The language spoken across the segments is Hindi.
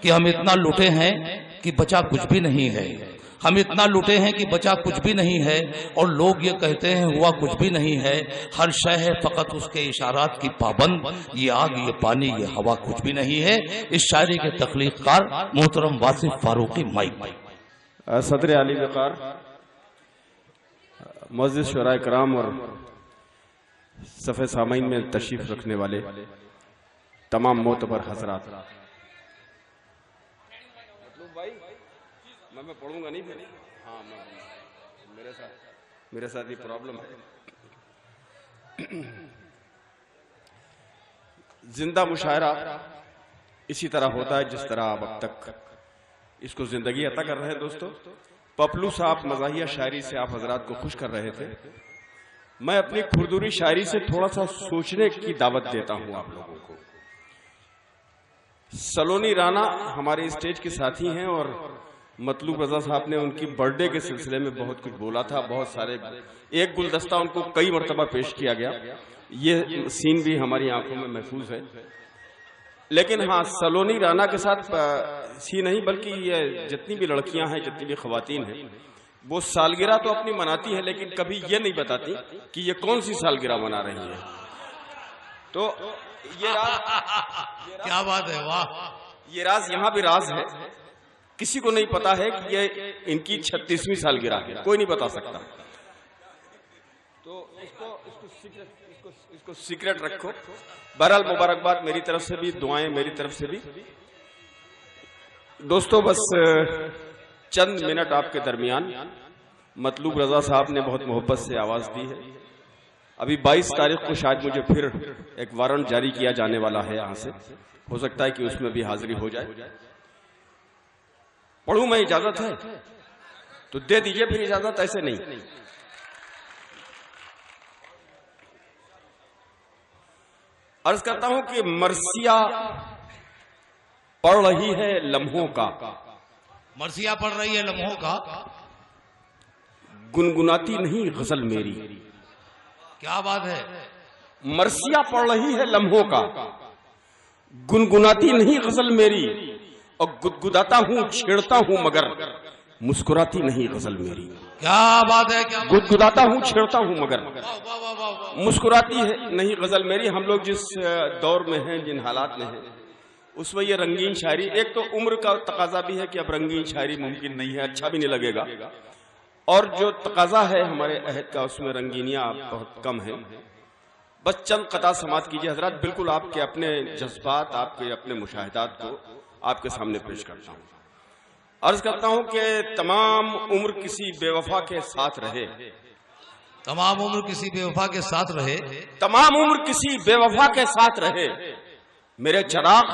कि हम इतना लुटे हैं कि बचा कुछ भी नहीं है, हम इतना लुटे हैं कि बचा कुछ भी नहीं है, और लोग ये कहते हैं हुआ कुछ भी नहीं है। हर शय है फ़कत उसके इशारात की पाबंद, ये आग ये पानी ये हवा कुछ भी नहीं है। इस शायरी के तख्लीक़कार मोहतरम वासिफ फारूकी माइक। सदर आली वक़ार, मुअज़्ज़िज़ शुराए कराम और सफ़े सामाइन में तशरीफ रखने वाले तमाम मोतबर हज़रात, मैं पढ़ूंगा नहीं फिर। हाँ, मेरे साथ ये प्रॉब्लम है। जिंदा मुशायरा इसी तरह होता है जिस तरह आप अब तक इसको जिंदगी अता कर रहे हैं। दोस्तों, पपलू साहब मज़ाहिया शायरी से आप हजरात को खुश कर रहे थे। मैं अपनी खुरदुरी शायरी से थोड़ा सा सोचने की दावत देता हूं आप लोगों को। सलोनी राना हमारे स्टेज के साथी हैं और मतलूब रजा साहब ने उनकी बर्थडे के सिलसिले में बहुत कुछ बोला था। बहुत सारे एक गुलदस्ता उनको कई मरतबा पेश किया गया। ये सीन भी हमारी आंखों में महफूज है। लेकिन हाँ, सलोनी राना के साथ सी नहीं बल्कि ये जितनी भी लड़कियां हैं, जितनी भी खवातीन हैं, वो सालगिरह तो अपनी मनाती है लेकिन कभी ये नहीं बताती कि ये कौन सी सालगिरह मना रही है। तो ये राज क्या बात है, वाह। ये राज यहाँ भी राज है, किसी को नहीं पता है कि ये इनकी 36वीं सालगिरह है, कोई नहीं बता सकता। तो इसको सीक्रेट रखो। बहरहाल मुबारकबाद मेरी तरफ से भी, दुआएं मेरी तरफ से भी। दोस्तों, बस चंद मिनट आपके दरमियान मतलूब रजा साहब ने बहुत मोहब्बत से आवाज दी है। अभी 22 तारीख को शायद मुझे फिर एक वारंट जारी किया जाने वाला है यहां से, हो सकता है कि उसमें भी हाजिरी हो जाए। पढ़ूं मैं? इजाजत है तो दे दीजिए फिर इजाजत, ऐसे नहीं। अर्ज करता हूं कि मरसिया पढ़ रही है लम्हों का, मरसिया पढ़ रही है लम्हों का, गुनगुनाती नहीं गजल मेरी। क्या बात है। मरसिया पढ़ रही है लम्हों का, गुनगुनाती नहीं गजल मेरी, और गुदगुदाता हूं छेड़ता हूं मगर मुस्कुराती नहीं गजल मेरी। क्या बात है, क्या गुदगुदाता हूं छेड़ता हूं मगर मुस्कुराती है नहीं गजल मेरी। हम लोग जिस दौर में हैं, जिन हालात में हैं, उसमें ये रंगीन शायरी, एक तो उम्र का तकाजा भी है कि अब रंगीन शायरी मुमकिन नहीं है, अच्छा भी नहीं लगेगा, और जो तकाजा है हमारे अहद का उसमें रंगीनियां बहुत कम है। बस चंद कता समात कीजिए हजरात, बिल्कुल आपके अपने जज्बात, आपके अपने मुशाहिदात को आपके सामने पेश करता हूं। अर्ज करता हूं कि तमाम उम्र किसी बेवफा के साथ रहे, तमाम उम्र किसी बेवफा के साथ रहे, तमाम उम्र किसी बेवफा के साथ रहे, मेरे चराग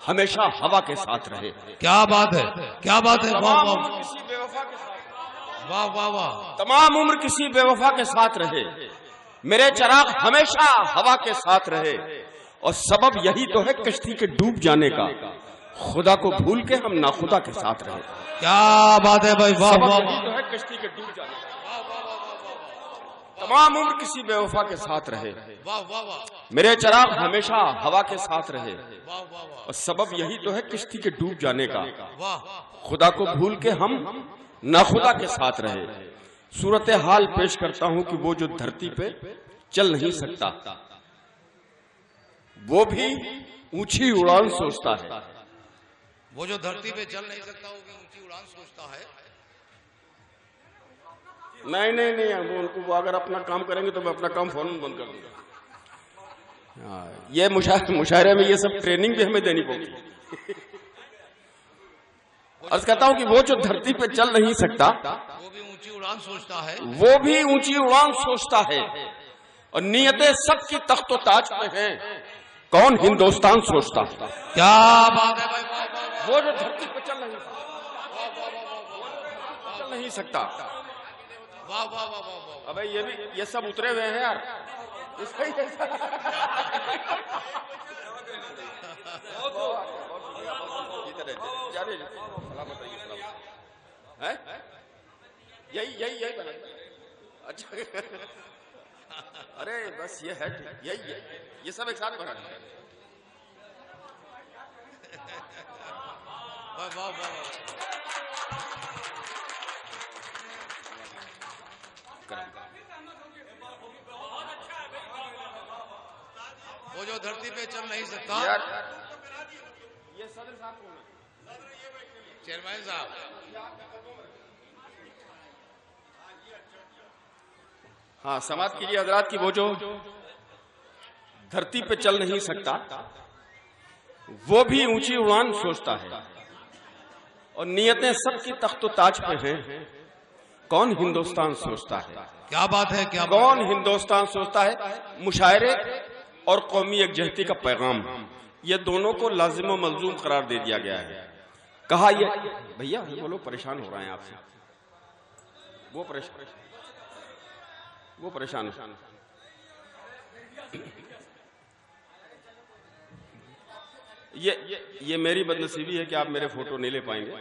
हमेशा हवा के साथ रहे। क्या बात है, क्या बात है, वाह वाह, किसी बेवफा के साथ, वाह वाह वाह। तमाम उम्र किसी बेवफा के साथ रहे, मेरे चराग हमेशा हवा के साथ रहे, और सबब यही तो है कश्ती के डूब जाने का, खुदा को भूल के हम नाखुदा के साथ रहे। क्या बात है भाई, वाह वाह। यही तो है कश्ती के डूब जाने का, तमाम उम्र किसी बेवफा के साथ रहे, वाह वाह वाह, मेरे चराग हमेशा हवा के साथ रहे, वाह वाह वाह, और सबब यही तो है कश्ती के डूब जाने का, वाह। खुदा को भूल के हम नाखुदा के साथ रहे। सूरत हाल पेश करता हूं कि वो जो धरती पे चल नहीं सकता, वो भी ऊंची उड़ान सोचता है। वो जो धरती पे चल नहीं सकता वो भी ऊंची उड़ान सोचता है। नहीं, वो उनको अगर अपना काम करेंगे तो मैं अपना काम फौरन बंद कर दूंगा। ये मुशायरे में ये सब ट्रेनिंग भी हमें देनी पड़ेगी। अर्ज करता हूं कि वो जो धरती पे चल नहीं सकता, वो भी ऊंची उड़ान सोचता है, वो भी ऊंची उड़ान सोचता है, और नियतें सबकी तख्तो ताज पे हैं, कौन हिंदुस्तान सोचता। क्या बात है भाई, वो जो धरती पे चल नहीं सकता, वाह वाह वाह वाह। अबे ये सब उतरे हुए हैं यार, यही अच्छा। अरे बस ये है, यही ये सब एक साथ बना। वो जो धरती पे चल नहीं सकता यार, ये सदर साहब कौन है? चेयरमैन साहब। हाँ, समाज कीजिए हजरात की वो जो धरती पे चल नहीं सकता वो भी ऊंची उड़ान सोचता है, और नियतें सबकी तख्तो ताज पे हैं, कौन हिंदुस्तान सोचता है? क्या बात है, क्या कौन हिंदुस्तान सोचता है? मुशायरे और कौमी यकजहती का पैगाम, ये दोनों को लाजिम व मलजूम करार दे दिया गया है। कहा ये भैया वो लोग परेशान हो रहे हैं आपसे, वो परेशान ये मेरी बदनसीबी है कि आप मेरे फोटो नहीं ले पाएंगे,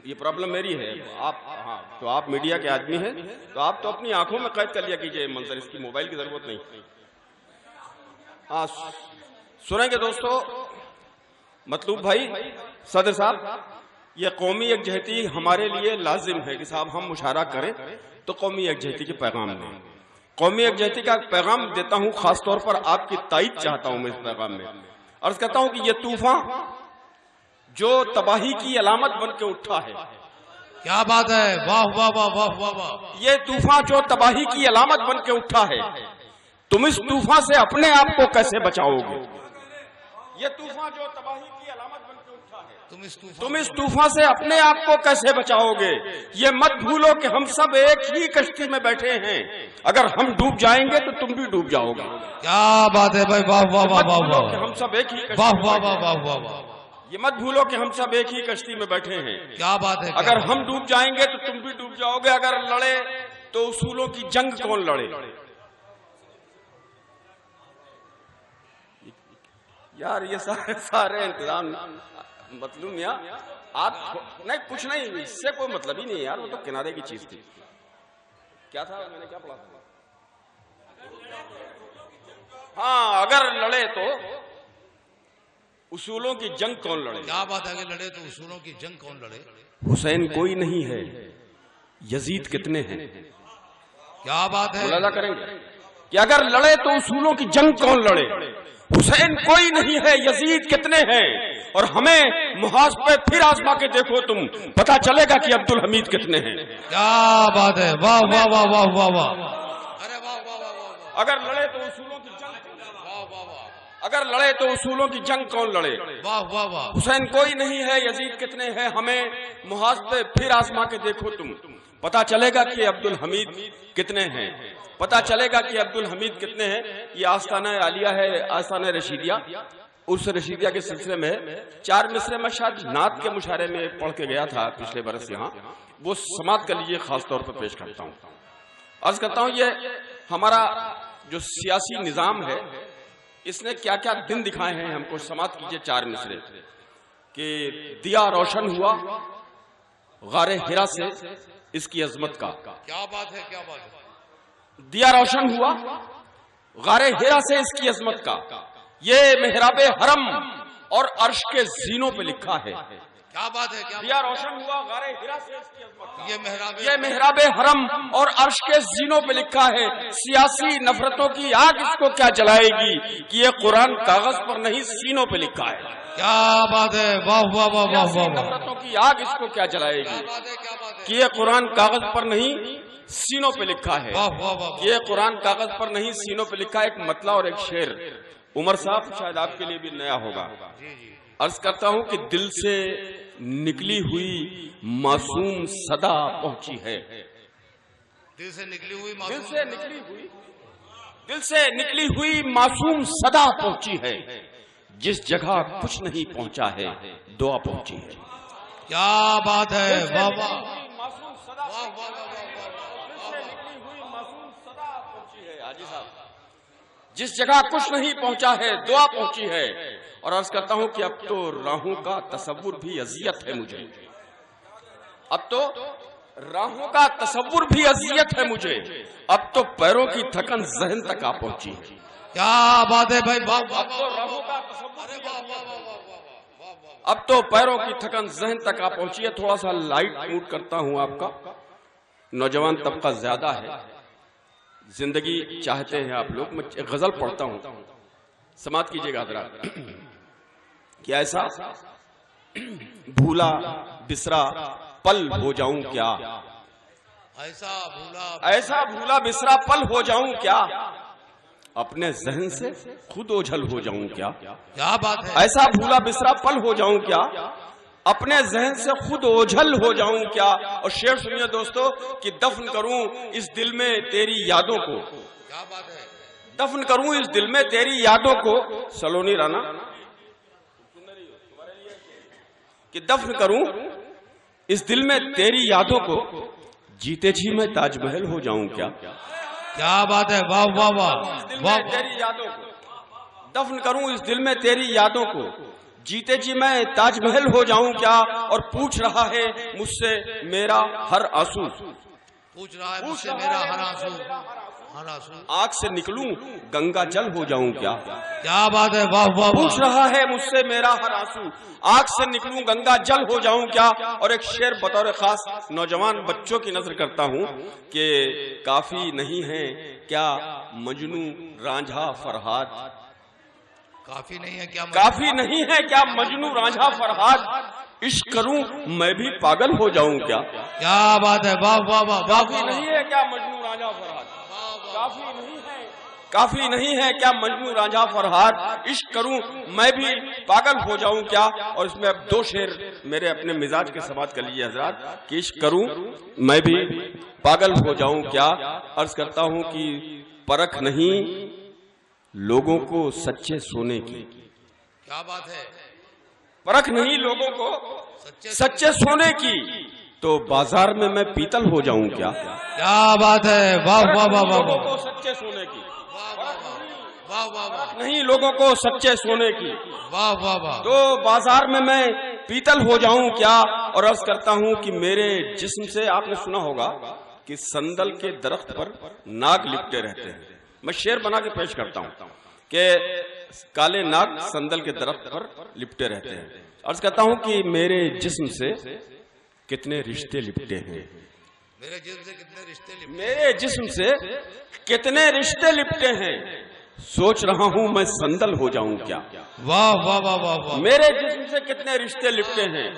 ये प्रॉब्लम मेरी है। आप हाँ, तो आप मीडिया के आदमी हैं तो आप तो अपनी आंखों में कैद कर लिया कीजिए मंजर, इसकी मोबाइल की जरूरत नहीं। हाँ सुनेंगे दोस्तों, मतलूब भाई सदर साहब, ये कौमी यकजहती हमारे लिए लाजिम है कि साहब हम मुशारा करें तो कौमी यकजहती के पैगाम दें। कौमी यकजहती का पैगाम देता हूं, खासतौर पर आपकी ताईद चाहता हूं मैं इस पैगाम में। अर्ज करता हूं कि ये तूफान जो तबाही की अलामत बन के उठा है, क्या बात है, वाह वाह वाह वाह वाह वाह, ये तूफान जो तबाही की अलामत बन के उठा है, तुम इस तूफान से अपने आप को कैसे बचाओगे? ये तूफान जो तबाही की अलामत बन के उठा है, तुम इस तूफान से अपने आप को कैसे बचाओगे? ये मत भूलो कि हम सब एक ही कश्ती में बैठे हैं, अगर हम डूब जाएंगे तो तुम भी डूब जाओगे। क्या बात है भाई, वाह वाह वाह वाह वाह, हम सब एक ही, वाह वाह वाह वाह वाह वाह, ये मत भूलो कि हम सब एक ही कश्ती में बैठे हैं। क्या बात है, अगर हम डूब जाएंगे तो तुम भी डूब जाओगे। अगर लड़े तो उसूलों की जंग कौन लड़े? यार ये सारे इंतजाम मतलब मियां आप नहीं, कुछ नहीं, इससे कोई मतलब ही नहीं है यार, वो तो किनारे की चीज थी। क्या था, मैंने क्या पढ़ा था? हाँ, अगर लड़े तो उसूलों की जंग कौन लड़े? क्या बात है, लड़े तो उसूलों की जंग कौन लड़े? हुसैन कोई नहीं है, यजीद कितने हैं? क्या बात है, मुलाजा करेंगे कि अगर लड़े तो उसूलों की जंग कौन लड़े? हुसैन कोई नहीं है, यजीद कितने हैं? और हमें मुहाज पे फिर आजमा के देखो तुम, पता चलेगा कि अब्दुल हमीद कितने हैं। क्या बात है, वाह वाह वाह वाह वाह वाह, अरे वाह वाह वाह वाह, अगर लड़े तो उसूलों की जंग, वाह वाह वाह, अगर लड़े तो उसूलों की जंग कौन लड़े? वाह वाह वाह, हुसैन कोई नहीं है, यजीद कितने हैं? हमें मुहाज पे फिर आजमा के देखो तुम, पता चलेगा कि अब्दुल हमीद कितने हैं। पता चलेगा कि अब्दुल हमीद कितने हैं। ये आस्ताना आलिया है, आस्ताना रशीदिया, उस रशीदिया के सिलसिले में 4 मिसरे में शायद नात के मुशारे में पढ़ के गया था पिछले बरस यहाँ, वो समाप्त कर लीजिए, खास तौर पर पेश करता हूँ। अर्ज करता हूँ ये हमारा जो सियासी निजाम है इसने क्या क्या दिन दिखाए हैं हमको, समाप्त कीजिए 4 मिसरे कि दिया रोशन हुआ गारे हिरा से इसकी अजमत का। क्या बात है, क्या बात है, दिया रोशन हुआ गारे हिरा से इसकी अजमत का, ये मेहराबे हरम और अर्श के जीनों पे लिखा है। क्या बात है, क्या दिया रोशन हुआ गारे हिरा से इसकी अजमत का, ये मेहराबे हरम और अर्श के जीनों पे लिखा है। सियासी नफरतों की आग इसको क्या जलाएगी कि ये कुरान कागज पर नहीं सीनों पे लिखा है। क्या बात है, वाह वाह वाह वाह वाह, नफरतों की आग इसको क्या जलाएगी कि ये कुरान कागज पर नहीं सीनों पे लिखा है। वाह वाह वाह, ये कुरान कागज पर नहीं सीनों पे लिखा है। एक मतला और एक शेर, उमर साहब शायद आपके लिए भी नया होगा। अर्ज करता हूं कि दिल से निकली हुई मासूम सदा पहुंची है, दिल से निकली हुई मासूम सदा पहुंची है, जिस जगह कुछ नहीं पहुंचा है दुआ पहुंची है। क्या बात है, वाह वाह, जिस जगह कुछ नहीं पहुंचा है दुआ पहुंची है। और अर्ज करता हूं कि अब तो राहों का तसव्वुर भी अजियत है मुझे, अब तो राहों का तसव्वुर भी अजियत है मुझे, अब तो पैरों की थकन जहन तक आ पहुंची है। क्या बात है भाई, वाह वाह, अब तो राहों का तसव्वुर, अरे वाह वाह वाह वाह वाह वाह, अब तो पैरों की थकन जहन तक आ पहुंची है। थोड़ा सा लाइट मूड करता हूं आपका। नौजवान तबका ज्यादा है, जिंदगी चाहते हैं आप लोग। मैं एक गजल पढ़ता हूं, समाप्त कीजिएगा हजरात। क्या ऐसा भूला बिसरा पल हो जाऊं क्या, ऐसा भूला बिसरा पल हो जाऊं क्या, अपने जहन से खुद ओझल हो जाऊं क्या। क्या बात है। ऐसा भूला बिसरा पल हो जाऊं क्या, अपने जहन से खुद ओझल हो जाऊं क्या। और शेर सुनिए दोस्तों कि दफन करूं इस दिल में तेरी यादों को। क्या बात है। दफन करूं इस दिल में तेरी यादों को, सलोनी राना, कि दफन करूं इस दिल में तेरी यादों को, जीते जी मैं ताजमहल हो जाऊं क्या। क्या बात है। वाह वाह वाह वाह। तेरी यादों को दफन करूं इस दिल में तेरी यादों को, जीते जी मैं ताजमहल हो जाऊं क्या। और पूछ रहा है मुझसे मेरा हर आंसू, पूछ रहा है मुझसे मेरा हर आंसू, आंख से निकलूं गंगा जल हो जाऊं क्या। क्या बात है। वाह वाह। पूछ रहा है मुझसे मेरा हर आंसू, आंख से निकलूं गंगा जल हो जाऊं क्या। और एक शेर बतौर खास नौजवान बच्चों की नजर करता हूं कि काफी नहीं है क्या मजनू रांझा फरहाद, काफी नहीं है क्या, काफी नहीं है क्या मजनू रांझा फरहाद, इश्क करूं मैं भी पागल हो जाऊं क्या। क्या बात है। वाह वाह वाह। काफी नहीं है क्या मजनू रांझा फरहाद, काफी नहीं है क्या मजनू रांझा फरहाद, इश्क करूं मैं भी पागल हो जाऊं क्या। और इसमें अब दो शेर मेरे अपने मिजाज के समाप्त कर लीजिए हजरात कि इश्क करूं मैं भी पागल हो जाऊं क्या। अर्ज करता हूं कि परख नहीं लोगों को सच्चे सोने की। क्या बात है। परख नहीं लोगों को सच्चे सोने की, तो बाजार में मैं पीतल हो जाऊं क्या। क्या बात है। वाह वाह वाह वाह। लोगों को सच्चे सोने की, वाह वाह वाह। नहीं लोगों को सच्चे सोने की, वाह वाह वाह। तो बाजार में मैं पीतल हो जाऊं क्या। और अर्ज करता हूं कि मेरे जिस्म से, आपने सुना होगा कि संदल के दरख्त पर नाग लिपटे रहते हैं। मैं शेर बना के पेश करता हूं कि काले नाग संदल के दरख्त पर लिपटे रहते हैं। अर्ज करता हूं कि मेरे जिस्म से कितने रिश्ते लिपटे हैं, मेरे जिस्म से कितने रिश्ते लिपटे, मेरे जिस्म से कितने रिश्ते लिपटे हैं, सोच रहा हूं मैं संदल हो जाऊं क्या। वाह वाह वाह वाह वाह। मेरे जिस्म से कितने रिश्ते लिपटे हैं,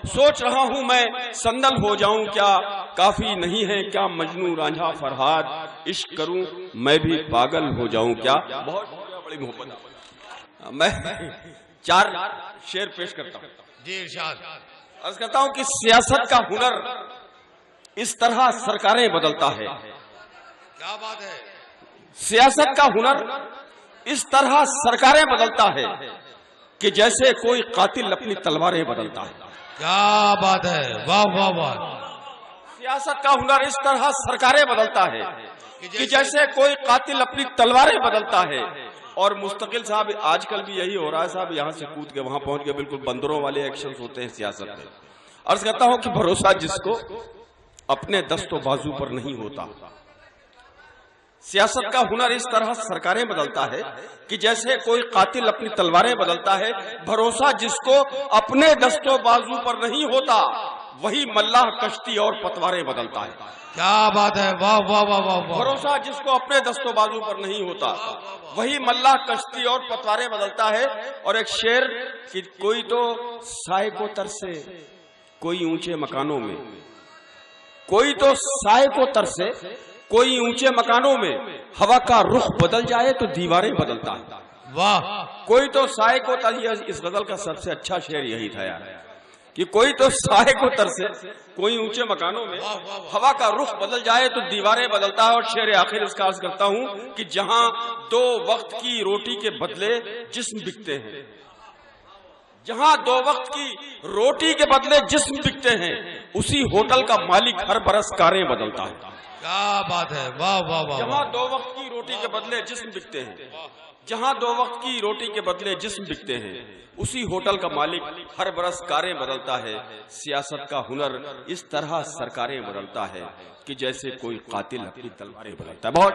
सोच रहा हूं मैं संदल हो जाऊं क्या। काफी नहीं है क्या मजनू रांझा फरहाद, इश्क करूं मैं भी पागल हो जाऊं क्या। बहुत बड़ी मोहब्बत। मैं 4 शेर पेश करता हूं जी, इरशाद। अर्ज करता हूं कि सियासत का हुनर इस तरह सरकारें बदलता है। क्या बात है। सियासत का हुनर इस तरह सरकारें बदलता है कि जैसे कोई कातिल अपनी तलवारें बदलता है। क्या बात है। वाह वाह वाह। सियासत का हुनर इस तरह सरकारें बदलता है कि जैसे कोई कातिल अपनी तलवारें बदलता है। और मुस्तकिल साहब आजकल भी यही हो रहा है साहब, यहाँ से कूद के वहां पहुंच के बिल्कुल बंदरों वाले एक्शंस होते हैं सियासत में। अर्ज करता हूं कि भरोसा जिसको अपने दस्तों बाजू पर नहीं होता। सियासत का हुनर इस तरह सरकारें बदलता है कि जैसे कोई कातिल अपनी तलवारें बदलता है। भरोसा जिसको अपने दस्तों बाजू पर नहीं होता, वही मल्लाह कश्ती और पतवारें बदलता है। क्या बात है। वाह वाह वाह वाह। भरोसा जिसको अपने दस्तों बाजू पर नहीं होता, वही मल्लाह कश्ती और पतवारें बदलता है। और एक शेर कि कोई तो साए को तरसे कोई ऊंचे मकानों में, कोई तो साए को तरसे कोई ऊंचे मकानों में, हवा का रुख बदल जाए तो दीवारें बदलता है। वाह। कोई तो साए को इस गजल का सबसे अच्छा शेर यही था यार कि कोई तो साए को तरसे कोई ऊंचे मकानों में, हवा का रुख बदल जाए तो दीवारें बदलता है। और शेर आखिर इसका अर्ज करता हूं कि जहां 2 वक्त की रोटी के बदले जिस्म बिकते हैं, जहां 2 वक्त की रोटी के बदले जिस्म बिकते हैं, उसी होटल का मालिक हर बरस कारें बदलता है। क्या बात है। वाह वाह वाह। जहां 2 वक्त की रोटी के बदले जिस्म बिकते हैं, जहां 2 वक्त की रोटी के बदले जिस्म बिकते हैं, उसी होटल का मालिक हर बरस कारें बदलता है। सियासत का हुनर इस तरह सरकारें बदलता है कि जैसे कोई कातिल अपनी तलवारें बदलता है। बहुत